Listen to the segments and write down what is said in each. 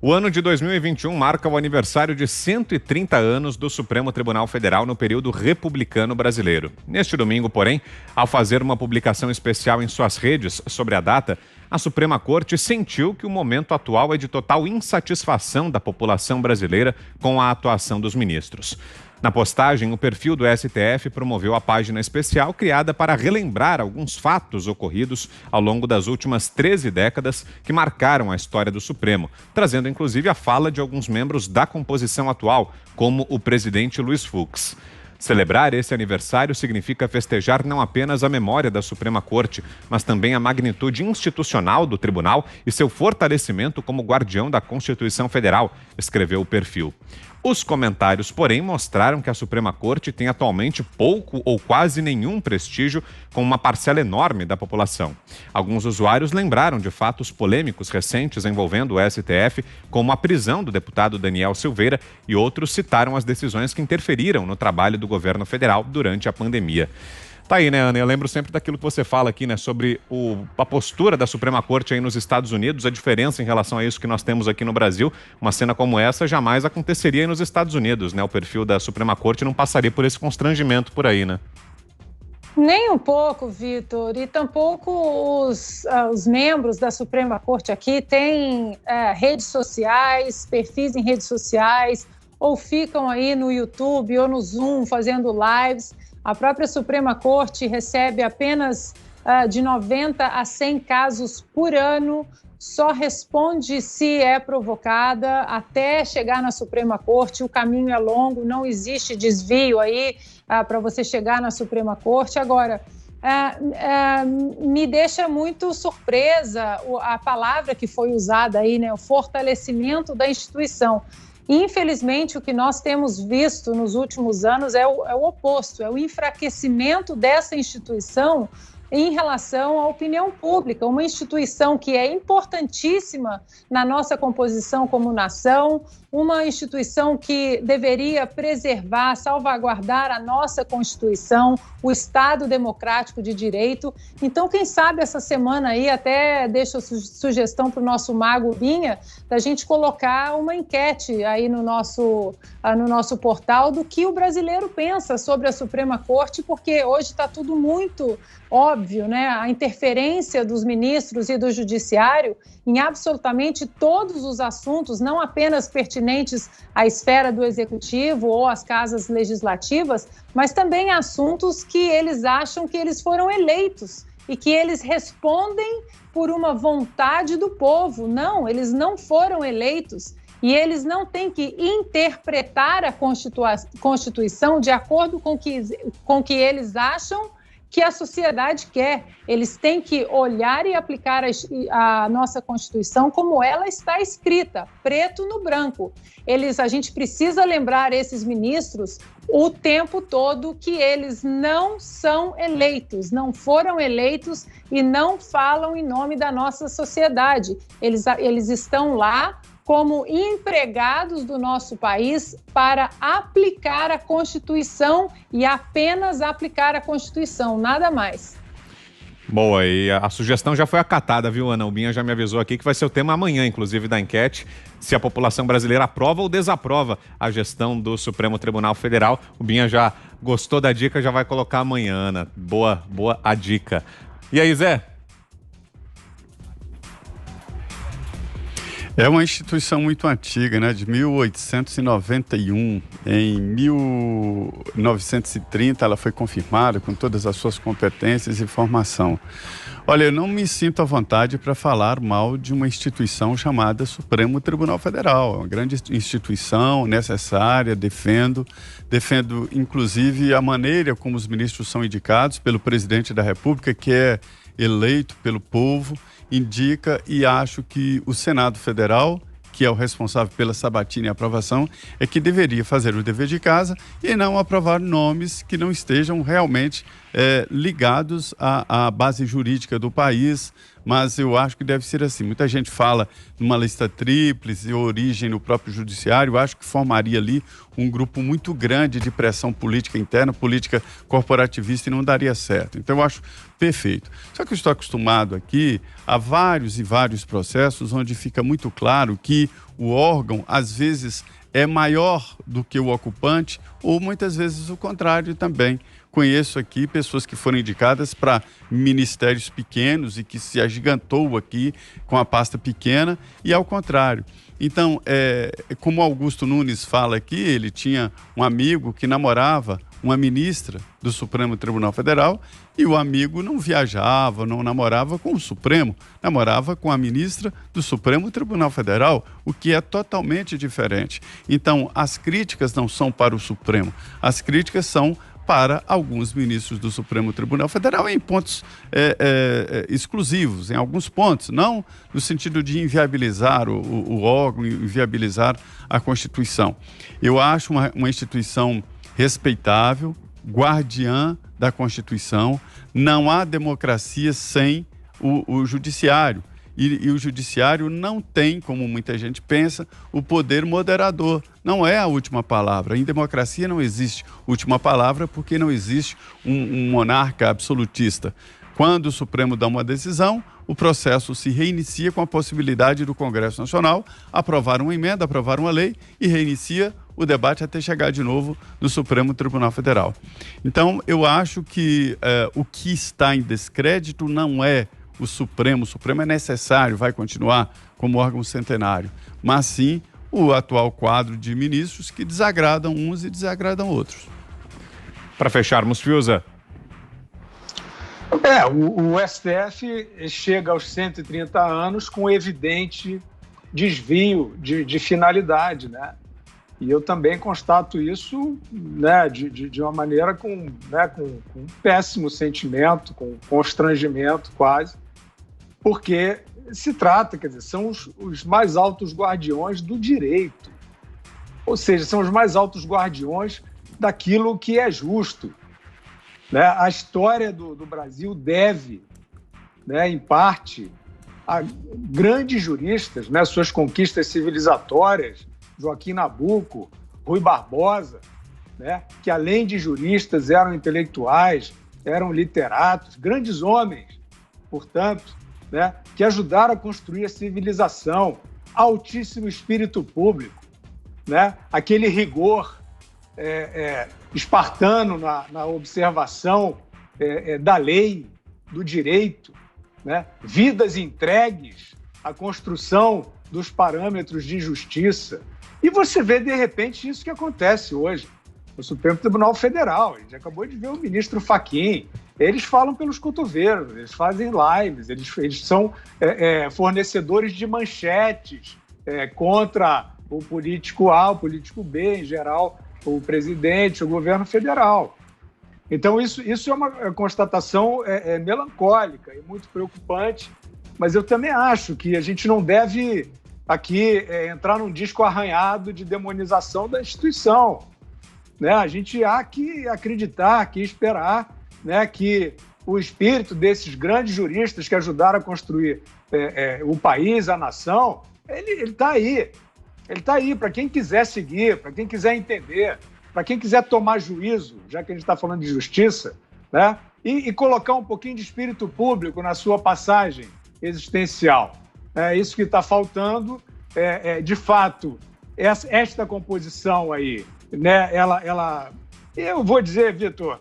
O ano de 2021 marca o aniversário de 130 anos do Supremo Tribunal Federal no período republicano brasileiro. Neste domingo, porém, ao fazer uma publicação especial em suas redes sobre a data, a Suprema Corte sentiu que o momento atual é de total insatisfação da população brasileira com a atuação dos ministros. Na postagem, o perfil do STF promoveu a página especial criada para relembrar alguns fatos ocorridos ao longo das últimas 13 décadas que marcaram a história do Supremo, trazendo inclusive a fala de alguns membros da composição atual, como o presidente Luiz Fux. Celebrar esse aniversário significa festejar não apenas a memória da Suprema Corte, mas também a magnitude institucional do tribunal e seu fortalecimento como guardião da Constituição Federal, escreveu o perfil. Os comentários, porém, mostraram que a Suprema Corte tem atualmente pouco ou quase nenhum prestígio com uma parcela enorme da população. Alguns usuários lembraram de fatos polêmicos recentes envolvendo o STF, como a prisão do deputado Daniel Silveira, e outros citaram as decisões que interferiram no trabalho do governo federal durante a pandemia. Tá aí, né, Ana? Eu lembro sempre daquilo que você fala aqui, né, sobre a postura da Suprema Corte aí nos Estados Unidos, a diferença em relação a isso que nós temos aqui no Brasil. Uma cena como essa jamais aconteceria aí nos Estados Unidos, né? O perfil da Suprema Corte não passaria por esse constrangimento por aí, né? Nem um pouco, Vitor, e tampouco os membros da Suprema Corte aqui têm redes sociais, perfis em redes sociais, ou ficam aí no YouTube ou no Zoom fazendo lives. A própria Suprema Corte recebe apenas de 90 a 100 casos por ano, só responde se é provocada. Até chegar na Suprema Corte, o caminho é longo, não existe desvio aí para você chegar na Suprema Corte. Agora, me deixa muito surpresa a palavra que foi usada aí, né, o fortalecimento da instituição. Infelizmente, o que nós temos visto nos últimos anos é o oposto, é o enfraquecimento dessa instituição em relação à opinião pública, uma instituição que é importantíssima na nossa composição como nação, uma instituição que deveria preservar, salvaguardar a nossa Constituição, o Estado democrático de direito. Então, quem sabe essa semana aí, até deixo a sugestão para o nosso Mago Binha, da gente colocar uma enquete aí no nosso portal do que o brasileiro pensa sobre a Suprema Corte, porque hoje está tudo muito óbvio, né? A interferência dos ministros e do judiciário em absolutamente todos os assuntos, não apenas pertinentes à esfera do executivo ou às casas legislativas, mas também assuntos que eles acham que eles foram eleitos e que eles respondem por uma vontade do povo. Não, eles não foram eleitos e eles não têm que interpretar a Constituição de acordo com o que eles acham que a sociedade quer. Eles têm que olhar e aplicar a nossa Constituição como ela está escrita, preto no branco. A gente precisa lembrar esses ministros o tempo todo que eles não são eleitos, não foram eleitos e não falam em nome da nossa sociedade. Eles estão lá como empregados do nosso país para aplicar a Constituição e apenas aplicar a Constituição, nada mais. Boa, e a sugestão já foi acatada, viu, Ana? O Binha já me avisou aqui que vai ser o tema amanhã, inclusive, da enquete, se a população brasileira aprova ou desaprova a gestão do Supremo Tribunal Federal. O Binha já gostou da dica, já vai colocar amanhã, Ana. Boa a dica. E aí, Zé? É uma instituição muito antiga, né? De 1891. Em 1930 ela foi confirmada com todas as suas competências e formação. Olha, eu não me sinto à vontade para falar mal de uma instituição chamada Supremo Tribunal Federal. É uma grande instituição, necessária, defendo inclusive a maneira como os ministros são indicados pelo presidente da República, que é eleito pelo povo, indica, e acho que o Senado Federal, que é o responsável pela sabatina e aprovação, é que deveria fazer o dever de casa e não aprovar nomes que não estejam realmente ligados à base jurídica do país, mas eu acho que deve ser assim. Muita gente fala numa lista tríplice, origem no próprio judiciário, eu acho que formaria ali um grupo muito grande de pressão política interna, política corporativista, e não daria certo. Então eu acho perfeito. Só que eu estou acostumado aqui a vários e vários processos onde fica muito claro que o órgão, às vezes, é maior do que o ocupante, ou muitas vezes o contrário também. Conheço aqui pessoas que foram indicadas para ministérios pequenos e que se agigantou aqui com a pasta pequena, e ao contrário. Então, como Augusto Nunes fala aqui, ele tinha um amigo que namorava uma ministra do Supremo Tribunal Federal, e o amigo não viajava, não namorava com o Supremo, namorava com a ministra do Supremo Tribunal Federal, o que é totalmente diferente. Então, as críticas não são para o Supremo, as críticas são para alguns ministros do Supremo Tribunal Federal em pontos exclusivos, em alguns pontos, não no sentido de inviabilizar o órgão, inviabilizar a Constituição. Eu acho uma instituição respeitável, guardiã da Constituição. Não há democracia sem o judiciário. E o judiciário não tem, como muita gente pensa, o poder moderador. Não é a última palavra. Em democracia não existe última palavra, porque não existe um monarca absolutista. Quando o Supremo dá uma decisão, o processo se reinicia com a possibilidade do Congresso Nacional aprovar uma emenda, aprovar uma lei, e reinicia o debate até chegar de novo no Supremo Tribunal Federal. Então, eu acho que o que está em descrédito não é o Supremo é necessário, vai continuar como órgão centenário, mas sim o atual quadro de ministros que desagradam uns e desagradam outros. Para fecharmos, Fiuza. O STF chega aos 130 anos com evidente desvio de finalidade, né? E eu também constato isso, né, de uma maneira com um péssimo sentimento, com constrangimento quase, porque se trata, quer dizer, são os mais altos guardiões do direito, ou seja, são os mais altos guardiões daquilo que é justo, né? A história do Brasil deve, né, em parte, a grandes juristas, né, suas conquistas civilizatórias, Joaquim Nabuco, Rui Barbosa, né, que além de juristas eram intelectuais, eram literatos, grandes homens, portanto, né, que ajudaram a construir a civilização, altíssimo espírito público, né, aquele rigor espartano na observação da lei, do direito, né, vidas entregues à construção dos parâmetros de justiça. E você vê, de repente, isso que acontece hoje no Supremo Tribunal Federal. A gente acabou de ver o ministro Fachin. Eles falam pelos cotovelos, eles fazem lives, eles são fornecedores de manchetes contra o político A, o político B, em geral, o presidente, o governo federal. Então, isso é uma constatação melancólica e muito preocupante, mas eu também acho que a gente não deve aqui entrar num disco arranhado de demonização da instituição, né? A gente há que acreditar, que esperar, né, que o espírito desses grandes juristas que ajudaram a construir o país, a nação, ele está aí. Ele está aí para quem quiser seguir, para quem quiser entender, para quem quiser tomar juízo, já que a gente está falando de justiça, né? E colocar um pouquinho de espírito público na sua passagem existencial. É isso que está faltando. De fato, esta composição aí, né? Eu vou dizer, Vitor,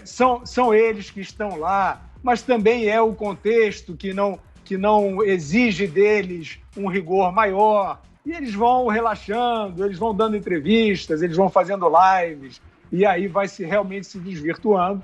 são eles que estão lá, mas também é o contexto que não exige deles um rigor maior. E eles vão relaxando, eles vão dando entrevistas, eles vão fazendo lives, e aí vai realmente se desvirtuando.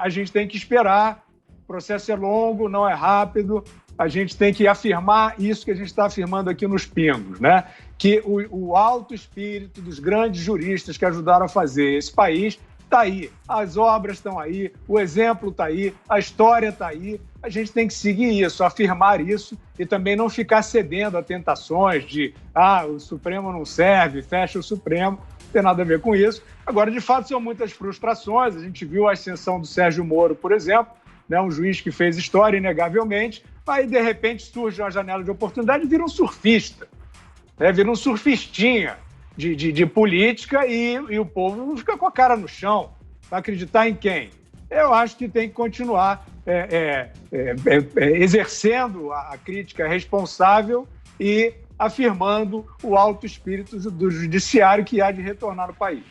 A gente tem que esperar, o processo é longo, não é rápido, a gente tem que afirmar isso que a gente está afirmando aqui nos Pingos, né? Que o alto espírito dos grandes juristas que ajudaram a fazer esse país está aí, as obras estão aí, o exemplo está aí, a história está aí. A gente tem que seguir isso, afirmar isso e também não ficar cedendo a tentações de o Supremo não serve, fecha o Supremo, não tem nada a ver com isso. Agora, de fato, são muitas frustrações. A gente viu a ascensão do Sérgio Moro, por exemplo, né, um juiz que fez história, inegavelmente, aí, de repente, surge uma janela de oportunidade e vira um surfista, né, vira um surfistinha de política e o povo fica com a cara no chão. Vai acreditar em quem? Eu acho que tem que continuar exercendo a crítica responsável e afirmando o alto espírito do judiciário que há de retornar no país.